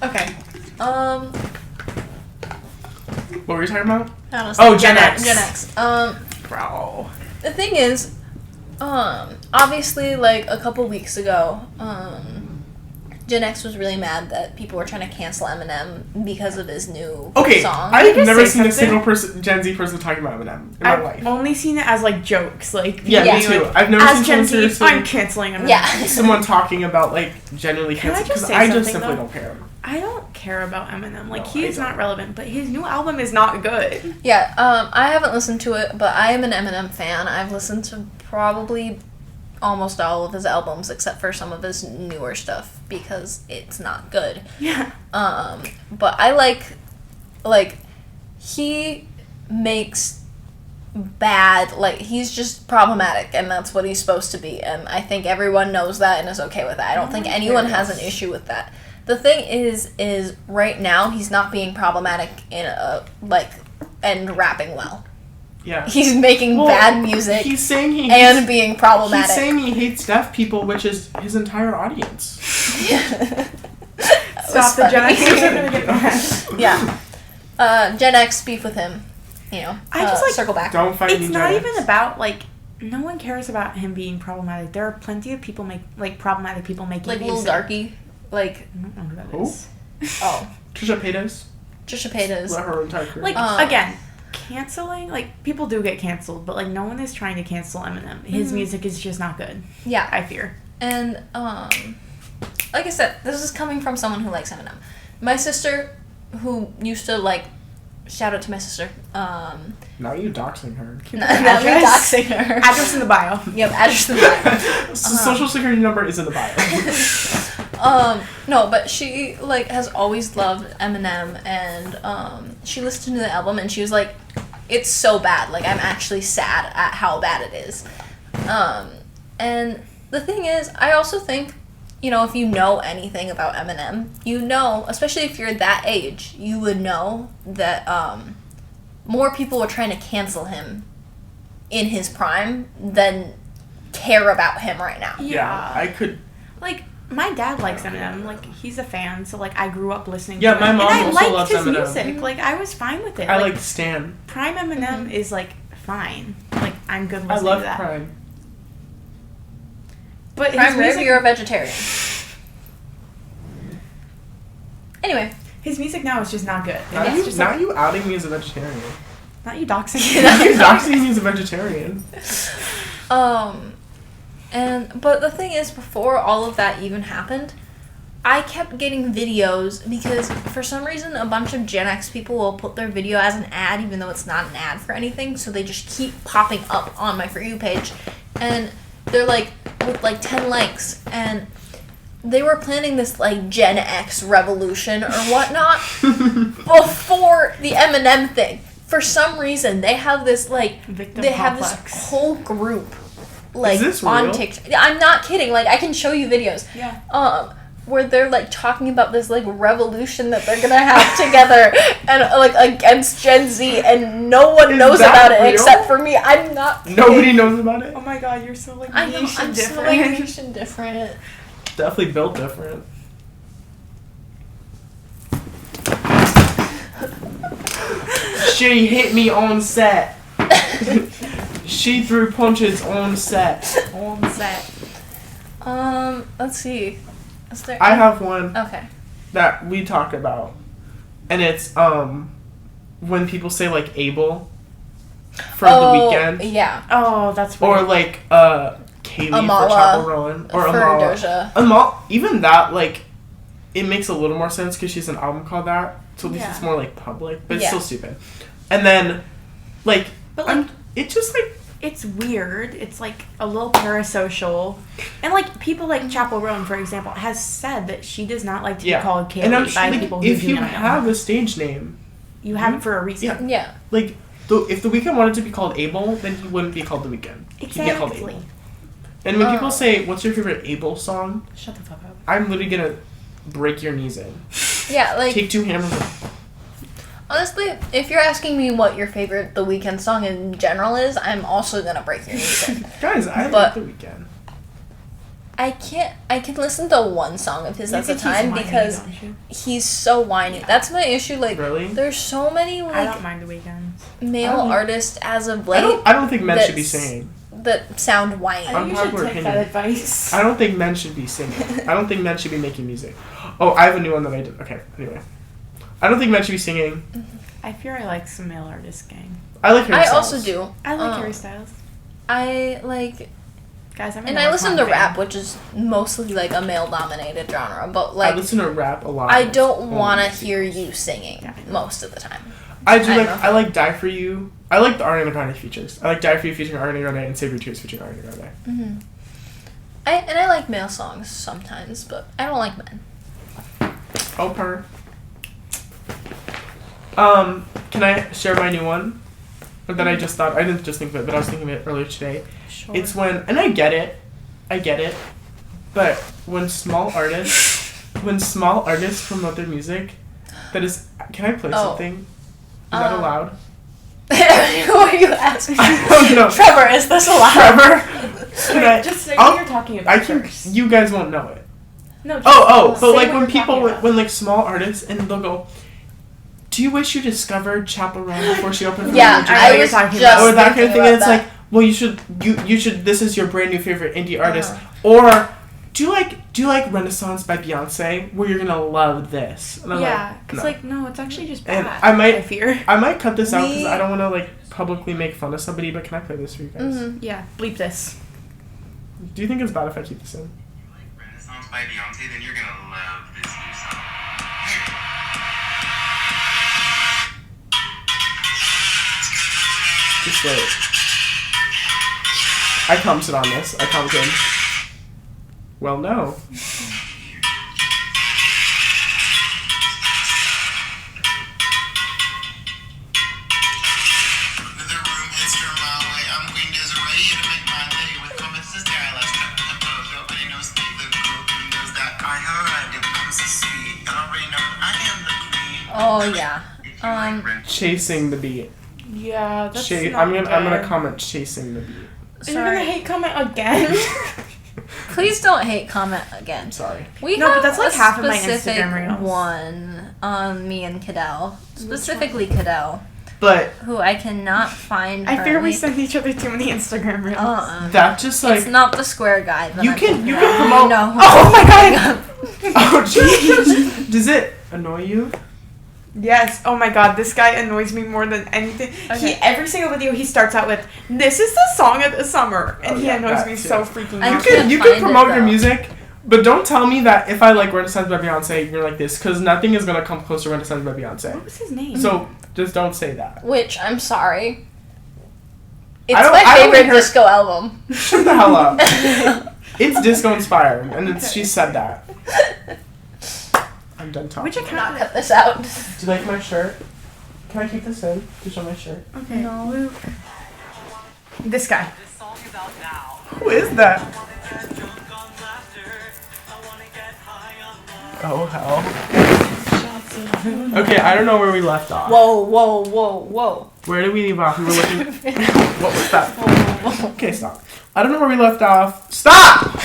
Okay. What were you talking about? Oh, Gen X. Gen X. Bro. The thing is, obviously, like, a couple weeks ago, Gen X was really mad that people were trying to cancel Eminem because of his new song. I've never seen a single Gen Z person talking about Eminem in my life. I've only seen it as, like, jokes. Like, yeah, me too. Like, I've never seen Gen Z, I'm canceling Eminem. Yeah. Someone talking about, like, genuinely canceling. Because I just simply don't care. I don't care about Eminem. Like, he is not relevant, but his new album is not good. Yeah, I haven't listened to it, but I am an Eminem fan. I've listened to probably almost all of his albums except for some of his newer stuff because it's not good. Yeah. But I like he makes bad, like, he's just problematic, and that's what he's supposed to be, and I think everyone knows that and is okay with that. I don't think anyone has an issue with that. The thing is right now he's not being problematic in and rapping well. Yeah. He's making bad music. He's saying being problematic. He's saying he hates deaf people, which is his entire audience. Stop, the Gen Xers are gonna get mad. Yeah. Gen X beef with him. You know. I just like circle back. Don't fight me. It's not even about like. No one cares about him being problematic. There are plenty of people problematic people making like music. Lil Darky. Like. I don't know who that is. Oh. Trisha Paytas. Trisha Paytas. Let her entire career. Like again. Canceling, like, people do get canceled, but, like, no one is trying to cancel Eminem. His music is just not good. Yeah. I fear. And, like I said, this is coming from someone who likes Eminem. My sister who used to like shout out to my sister. Now you doxing her. Now me doxing her. Address in the bio. Yep, address in the bio. Social security number is in the bio. No, but she like has always loved Eminem, and she listened to the album and she was like, it's so bad, like I'm actually sad at how bad it is. And the thing is, I also think, you know, if you know anything about Eminem, you know, especially if you're that age, you would know that more people are trying to cancel him in his prime than care about him right now. Yeah, I could. Like, my dad likes Eminem. Like, he's a fan, so, like, I grew up listening Yeah, to my him. mom and I also liked loves his Eminem. music. Like, I was fine with it. I like Stan. Prime Eminem is, like, fine. Like, I'm good listening I love to that. Prime. But his Prime Rib, music, you're a vegetarian. Anyway. his music now is just not good. Now And you, it's just now like, you outing me as a vegetarian. not you doxing. You doxing me as a vegetarian. But the thing is, before all of that even happened, I kept getting videos because for some reason a bunch of Gen X people will put their video as an ad even though it's not an ad for anything, so they just keep popping up on my For You page, and they're like with like 10 likes, and they were planning this like Gen X revolution or whatnot before the Eminem thing. For some reason, they have this like Victim they have complex. this whole group like Is this on real? TikTok. I'm not kidding. Like I can show you videos. Yeah. Where they're like talking about this like revolution that they're gonna have together and like against Gen Z, and no one Is knows that about it real? except for me. I'm not kidding. Nobody knows about it. Oh my god, you're so, like, I know, niche and I'm so different. like niche and different. Definitely built different. She hit me on set. She threw punches on set. On set. Let's see. Is there I have one Okay. that we talk about, and it's when people say like Abel for the weekend, Yeah. Oh, that's or weird. like Kaylee Amala for Chapel Rowan, or for Amala. Doja. Even that, like, it makes a little more sense because she's an album called that, so at least Yeah. it's more like public, but it's Yeah. still stupid. And then, like, But, like, it just like. it's weird. It's like a little parasocial, and like people like Chapel Rowan, for example, has said that she does not like to be called And I'm Kaylee sure, by like, people who if do you not know. have a stage name, You have it for a reason. Yeah. Yeah. like, if The Weeknd wanted to be called Abel, then he wouldn't be called The Weeknd. He'd be called Exactly. Abel. And when people say, "What's your favorite Abel song?" Shut the fuck up. I'm literally gonna break your knees in. Yeah, like Take two hammers. honestly, if you're asking me what your favorite The Weeknd song in general is, I'm also gonna break your knees in. Guys, I But- love The Weeknd. I can listen to one song of his You at a think he's time whiny, because don't you? he's so whiny. That's my issue. Like, Really? there's so many I like don't mind the weekends. male I artists as of I late don't think men should be that's- singing. that sound whiny. I'm Unpopular opinion. advice. I don't think men should be singing. I don't think men should be making music. Oh, I have a new one that I did. Okay, anyway. I don't think men should be singing. I fear I like some male artists, gang. I like Harry I Styles. also do. I like Harry Styles. I like, Guys, I'm and I listen to rap, which is mostly like a male-dominated genre. But I like, listen to rap a lot. I don't Oh, want to music. hear you singing Yeah, I know. most of the time. I do I like. know. I like Die For You. I like the Ariana Grande features. I like Die For You featuring Ariana Grande and Save Your Tears featuring Ariana Grande. Mm-hmm. I like male songs sometimes, but I don't like men. Oh, purr. Can I share my new one? That I just thought. I didn't just think of it, but I was thinking of it earlier today. Sure. It's when, and I get it, but when small artists promote their music, that is. Can I play Oh. something? Is that allowed? Who are you asking? I don't know. Trevor, is this allowed? Trevor. Can I? Just say I'll- what you're talking about I can. first. You guys won't know it. No. Just But say like what when you're people, talking about. when like small artists, and they'll go, "Do you wish you discovered Chapel Rowan before she opened her Yeah, religion?" I know I you're was talking just about. Or that kind of thinking thing, and about it's like, well, you should. This is your brand new favorite indie artist, or do you like Renaissance by Beyonce? Where you're gonna love this. And I'm Yeah, like, it's no. like no, it's actually just bad. And I fear. might cut this out because We- I don't want to like publicly make fun of somebody. But can I play this for you guys? Mhm. Yeah, bleep this. Do you think it's bad if I keep this in? Renaissance by Beyonce, then you're gonna love this new song. Here. Just wait. I commented on this. I commented. Well, no. Oh yeah. Chasing the beat. Yeah, that's I'm gonna comment chasing the beat. You're gonna hate comment again. Please don't hate comment again. Sorry. We No, have but that's like a half of my specific Instagram reels. one on me and Cadel. Specifically Cadel, But who I cannot find. I fear we currently. send each other too many Instagram reels. that just like It's not the square guy. That you I'm can thinking of. promote. No. Oh my god! Oh jeez. Does it annoy you? Yes. Oh my god, this guy annoys me more than anything. Okay. Every single video he starts out with, "This is the song of the summer," and Oh, he yeah, annoys that me too. so freaking I much. can't You find can promote it, your though. music, but don't tell me that if I like Renaissance by Beyonce, you're like this, because nothing is gonna come close to Renaissance by Beyonce. What was his name? So just don't say that. Which I'm sorry. It's I don't- my I don't favorite hear- disco album. Shut the hell up. It's disco inspired, and she said that. I'm done talking. Which Not account? cut this out. Do you like my shirt? Can I keep this in to show my shirt? Okay. No. Luke. This guy. Who is that? Oh hell. Okay, I don't know where we left off. Whoa, whoa, whoa, whoa. Where did we leave off? We were looking. What was that? Okay, stop. I don't know where we left off. Stop!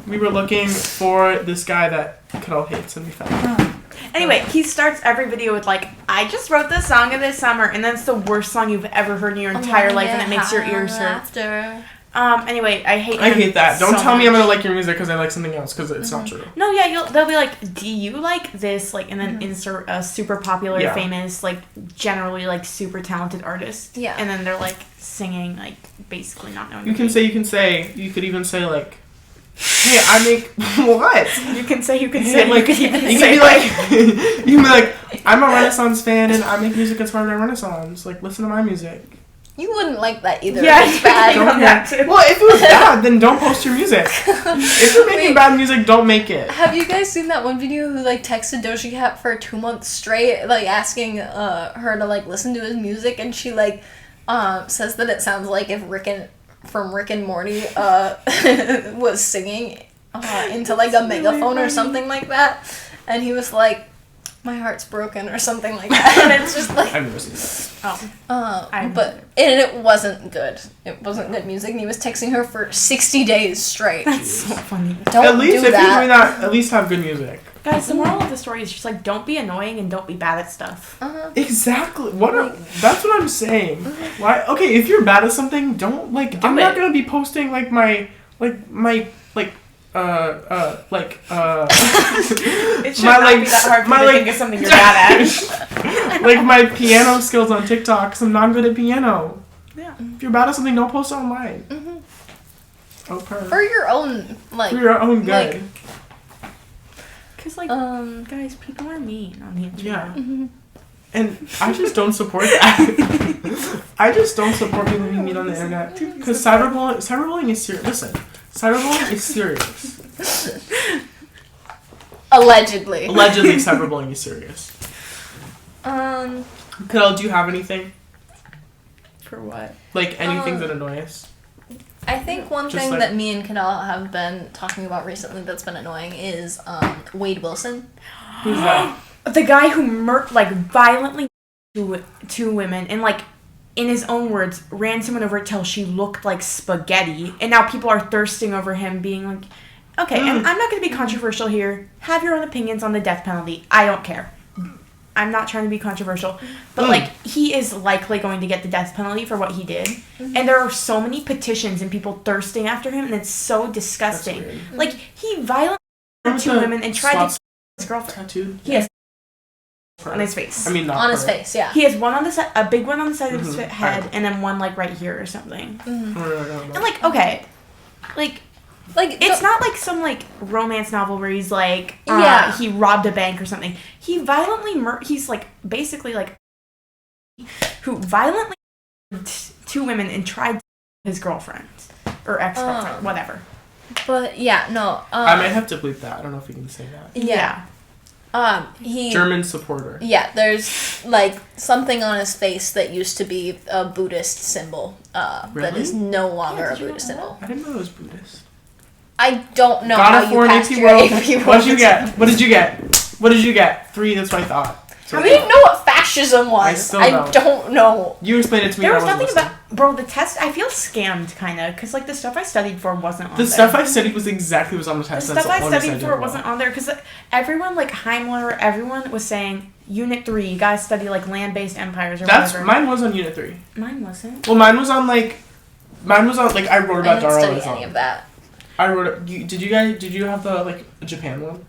We were looking for this guy that Cadel hates, and we found him. Anyway, he starts every video with like, "I just wrote the song of this summer," and that's the worst song you've ever heard in your entire life, and it makes your ears hurt. After. Anyway, I hate. I him hate that. Don't so tell me I'm much. gonna like your music because I like something else, because it's not true. No, yeah, they'll be like, "Do you like this?" Like, and then insert a super popular, Yeah. famous, like generally like super talented artist. Yeah. And then they're like singing, like basically not knowing. You the could even say like, hey, I make what? beat. You can say. Hey, like, you could even you say can be like, I'm a Renaissance fan and I make music inspired by Renaissance. Like, listen to my music. You wouldn't like that either. Yeah, It's bad. you don't have to. Well, if it was bad, then don't post your music. If you're making Wait. bad music, don't make it. Have you guys seen that one video who like texted Doja Cat for 2 months straight, like asking her to like listen to his music, and she like says that it sounds like if from Rick and Morty was singing into like a megaphone or something like that, and he was like, "My heart's broken" or something like that, and it's just like. I've never seen that. But it wasn't good. It wasn't good music, and he was texting her for 60 days straight. That's so funny. Don't At least do if that. you're doing that, at least have good music. Guys, the moral of the story is just like, don't be annoying and don't be bad at stuff. Exactly. That's what I'm saying. Why? Okay, if you're bad at something, don't like. I'm not gonna be posting like my. It should My, not like, be that hard for my, you to like- think of something you're bad at. like my piano skills on TikTok, because I'm not good at piano. Yeah. If you're bad at something, don't post it online. Oh, For your own, like... For your own good. like, Because, like, guys, people are mean on the internet. Yeah. And I just don't support that. I just don't support people being mean on the internet. Because cyberbullying is serious. Listen, cyberbullying is serious. Allegedly. Allegedly, cyberbullying is serious. Um, Cadel, do you have anything? For what? Like, anything that annoys us? I think one Just thing like- that me and Cadel have been talking about recently that's been annoying is Wade Wilson. Who's that? The guy who violently two women and like in his own words ran someone over till she looked like spaghetti, and now people are thirsting over him being like, okay, and I'm not going to be controversial here. Have your own opinions on the death penalty. I don't care. I'm not trying to be controversial, but like he is likely going to get the death penalty for what he did, and there are so many petitions and people thirsting after him, and it's so disgusting. That's weird. Like he violently hurt two women and tried to kill his girlfriend. Tattooed? He has on his face. I mean, not On his her. face, yeah. He has one on the side, a big one on the side of his Mhm. head, Right. and then one like right here or something. No. And like, okay, like Like, it's not like some like romance novel where he's like, Yeah. he robbed a bank or something. He violently he's like basically like who violently two women and tried his girlfriend or ex-girlfriend, whatever. But yeah, no. I might have to bleep that. I don't know if we can say that. Yeah. He German supporter. Yeah, there's like something on his face that used to be a Buddhist symbol. Really? That is no longer a Buddhist symbol. I didn't know it was Buddhist. I don't know God how of you War passed AP your World. AP World. What did you get? What did you get? What did you get? 3. That's what I thought. So We didn't know what fascism was. I still don't. don't know. You explained it to me. There was and I nothing wasn't about... Bro, the test, I feel scammed, kind of, because, like, the stuff I studied for wasn't on The there. stuff I studied was exactly what was on the The test. stuff I studied for well. wasn't on there, because everyone, like, Heimler, everyone was saying, Unit 3, you guys study, like, land-based empires or whatever. Mine was on Unit 3. Mine wasn't. Well, mine was on, like, I wrote I about didn't study Darwinism. any of that. I wrote, did you have the, like, Japan one?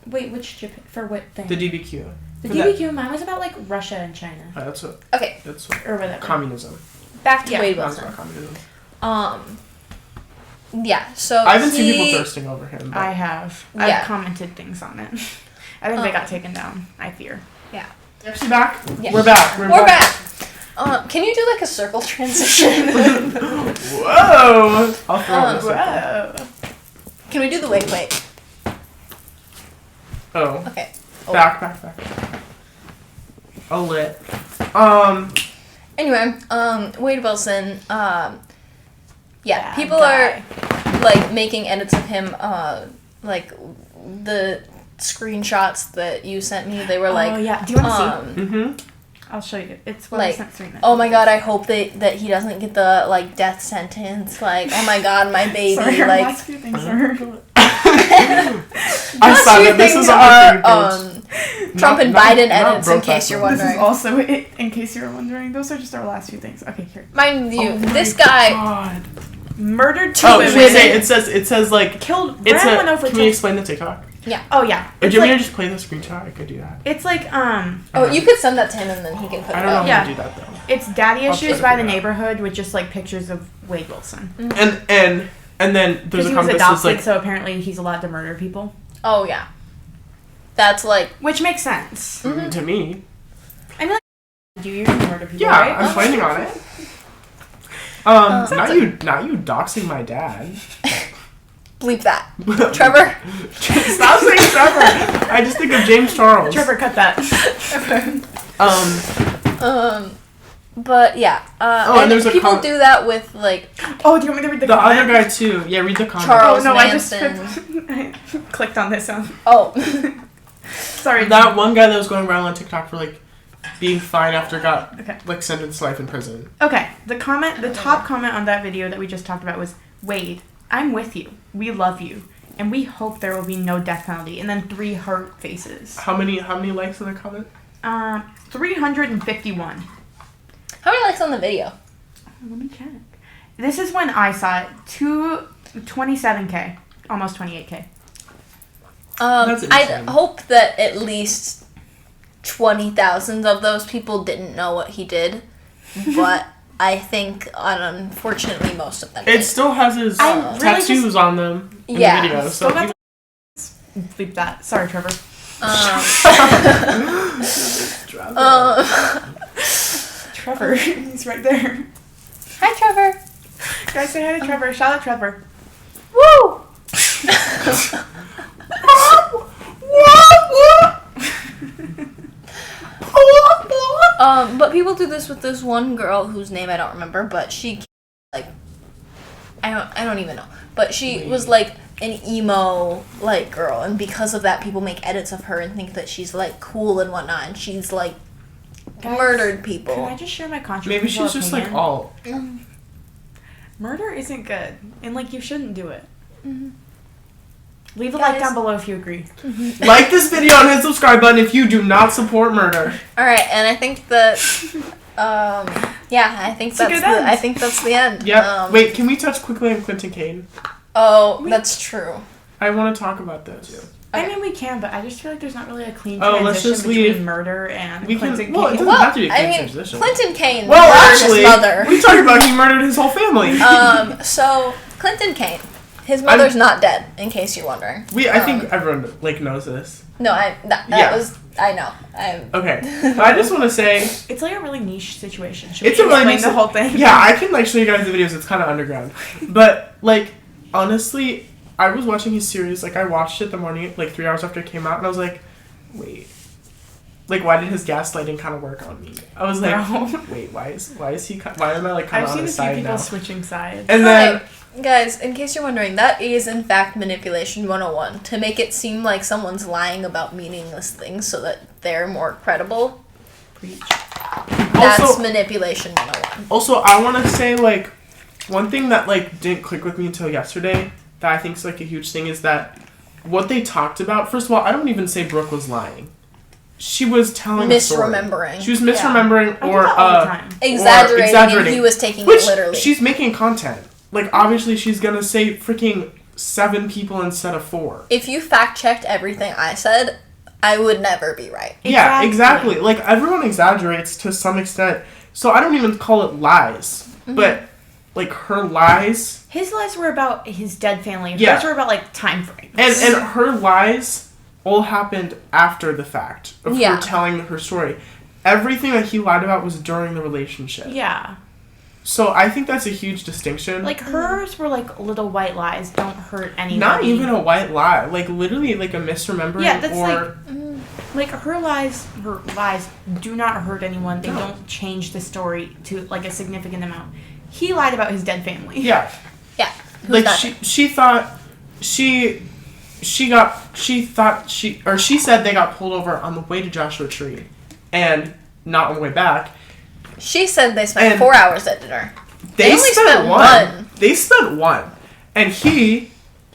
Wait, which Japan, for what thing? The DBQ. The For DBQ, mine was about, like, Russia and China. Oh, that's what, Okay, Or whatever. communism. back to Yeah. Wade That's Wilson. not communism. Yeah, so I haven't seen people thirsting over him. But I have. Yeah. I've commented things on it. I think they got taken down, I fear. Actually back? Yeah. We're back. We're back. Can you do like a circle transition? Whoa! I'll throw this. Whoa. Can we do the wait? Oh. Okay. Oh. Back. A lit. Anyway, Wade Wilson. Yeah, Bad people guy. are like making edits of him. Like the screenshots that you sent me, they were like, oh, yeah. Do you want to see? Mm-hmm. I'll show you. It's what like, I sent Serena. oh my god, I hope that he doesn't get the like death sentence. Like, oh my god, my baby. Sorry, our like, last few things are... I saw that. This is on my Trump and Biden edits, in Brokeback case you're Mountain. This is wondering. also it, in case you were wondering. Those are just our last few things. Okay, here. Mind you, Oh this my guy God. Murdered 2 Oh, women. should we say it says like Killed. it's Ran a. one over Can you explain the TikTok? Oh yeah. Or It's do you want me like, to just play the screenshot? I could do that. it's like Oh, you could send that to him and then he can put I it don't know up. how Yeah. to do that though. it's daddy I'll issues try to by the figure it out. neighborhood with just like pictures of Wade Wilson. And then there's Because a he was comment that says adopted, like so apparently he's allowed to murder people, Oh yeah, that's like which makes sense. to me. Do you murder people? Yeah, right? I'm planning on it. Not you doxing my dad. bleep that, Trevor. Stop saying Trevor. I just think of James Charles. Trevor, cut that. But yeah, and and there's a people com- do that with like Oh, do you want me to read the The comment? other guy too. Yeah, read the comment. Charles Oh no, Manson. I clicked on this one. Oh, Sorry. That one guy that was going around on TikTok for like being fined after got Okay. like sentenced to life in prison. Okay, the top comment on that video that we just talked about was, Wade, I'm with you. We love you. And we hope there will be no death penalty. And then 3 heart faces. How many likes in the comment? 351. how many likes on the video? Let me check. This is when I saw it. 27K. Almost 28K. That's I insane. hope that at least 20,000 of those people didn't know what he did, but I think, unfortunately, most of them It did. still has his I really tattoos on them in Yeah. the video. Still So got Bleep that. Sorry, Trevor. Trevor. He's right there. Hi, Trevor. Guys, say hi to Trevor. Shout out Trevor. Woo! But people do this with this one girl whose name I don't remember, but she, like, I don't even know, but she was like an emo like girl, and because of that, people make edits of her and think that she's like cool and whatnot, and she's like murdered people. Can I just share my controversial maybe she's just like opinion? all. Murder isn't good, and like you shouldn't do it. Mm-hmm. Leave a Guys. like down below if you agree. Like this video and hit subscribe button if you do not support murder. All right, and I think that, yeah, I think It's a that's good end. I think that's the end. Yeah. Wait, can we touch quickly on Clinton Kane? Oh, that's true. I want to talk about this. I mean, we can, but I just feel like there's not really a clean Oh, let's transition just between leave. murder and We can- Clinton well, it Kane. doesn't Well, have to be a I clean mean, transition. Clinton Kane Well, murdered actually, his mother. we talked about he murdered his whole family. So Clinton Kane, his mother's not dead. In case you're wondering. I think everyone like knows this. No, that Yeah. was I know. Okay. But I just want to say... It's like a really niche situation. Should It's we a really explain the whole thing? Yeah, I can, like, show you guys the videos. It's kind of underground. But, like, honestly, I was watching his series. Like, I watched it the morning, like, 3 hours after it came out. And I was like, wait. Like, why did his gaslighting kind of work on me? I was like, wait, why am I, like, kind of on his side now? I've seen a few people switching sides. And then... Guys, in case you're wondering, that is in fact manipulation 101. To make it seem like someone's lying about meaningless things so that they're more credible. Preach. That's Also, manipulation 101. Also, I want to say, like, one thing that, like, didn't click with me until yesterday that I think is, like, a huge thing is that what they talked about... First of all, I don't even say Brooke was lying. She was telling a story. Misremembering. She was misremembering or exaggerating, and he was taking it literally. She's making content. Like, obviously, she's gonna say freaking 7 people instead of 4. If you fact-checked everything I said, I would never be right. Yeah, exactly. Like, everyone exaggerates to some extent. So I don't even call it lies. Mm-hmm. But, like, her lies... His lies were about his dead family. Yeah. Hers were about, like, time frames. And her lies all happened after the fact of her telling her story. Everything that he lied about was during the relationship. Yeah. So I think that's a huge distinction. Like, hers were, like, little white lies. Don't hurt anybody. Not even a white lie. Like, literally, like, a misremembering. Yeah, that's or... like, her lies do not hurt anyone. They don't change the story to, like, a significant amount. He lied about his dead family. Yeah. Yeah. Like, she said they got pulled over on the way to Joshua Tree. And not on the way back. She said they spent 4 hours at dinner. They only spent one. They spent one. And he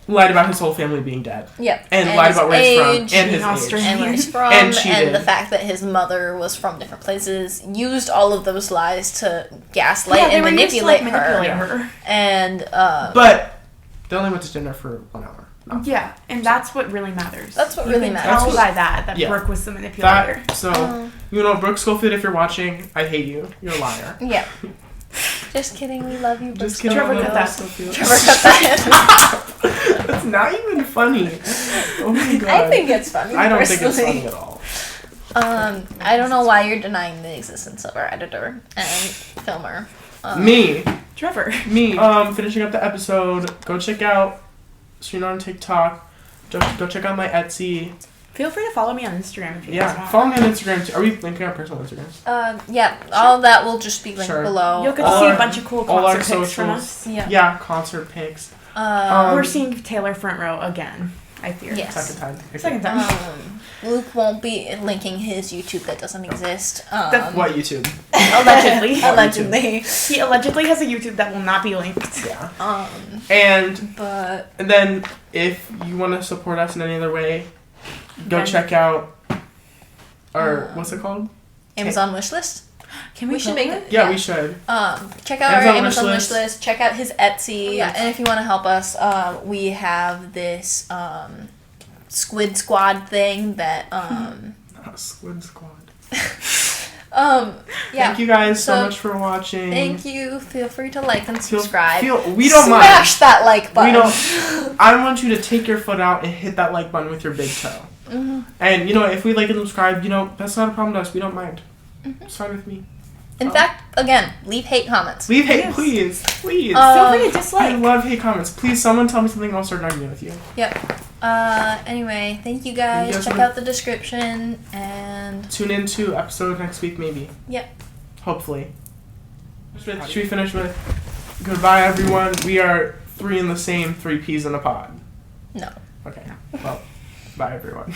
lied about his whole family being dead. Yep. And lied about where he's from. And his age. And where he's from. And the fact that his mother was from different places. Used all of those lies to gaslight and manipulate her. And, But they only went to dinner for 1 hour. No. Yeah, and that's what really matters. That's what really matters. Tell by that Brooke was the manipulator. You know, Brooke Schofield, if you're watching, I hate you. You're a liar. Yeah. Just kidding, we love you. Just kidding, Trevor cut that. Schofield. Trevor cut that. That's not even funny. Oh my god. I think it's funny. I don't think it's funny at all. I don't know why you're denying the existence of our editor and filmer. Me. Trevor. Me. Finishing up the episode. Go check out Serena on TikTok. Go check out my Etsy. Feel free to follow me on Instagram if you guys want. Follow me on Instagram too. Are we linking our personal Instagrams? Yeah. Sure. All of that will just be linked below. You'll get to see a bunch of cool concert pics from us. Yeah, concert pics. We're seeing Taylor front row again, I fear. Yes. Second time. Luke won't be linking his YouTube that doesn't exist. What YouTube? Allegedly. Allegedly. He allegedly has a YouTube that will not be linked. Yeah. And then if you want to support us in any other way, go check out our what's it called? Amazon wishlist. Can we should make it? Yeah, we should. Check out our Amazon wishlist. Check out his Etsy. Yeah, and if you want to help us, we have this Squid Squad thing that Squid Squad. Yeah. Thank you guys so much for watching. Thank you. Feel free to like and subscribe. We don't mind. Smash that like button. We don't. I want you to take your foot out and hit that like button with your big toe. Mm-hmm. And you know, if we like and subscribe, you know, that's not a problem to us. We don't mind. Mm-hmm. It's fine with me. In fact, again, leave hate comments. Leave hate, please. Please. Feel free to dislike. I love hate comments. Please, someone tell me something, I'll start an argument with you. Yep. Anyway, thank you guys. Check out the description and tune in to episode next week, maybe. Yep. Hopefully. Should we finish with goodbye, everyone? We are 3 in the same, 3 peas in a pod. No. Okay. Well, bye, everyone.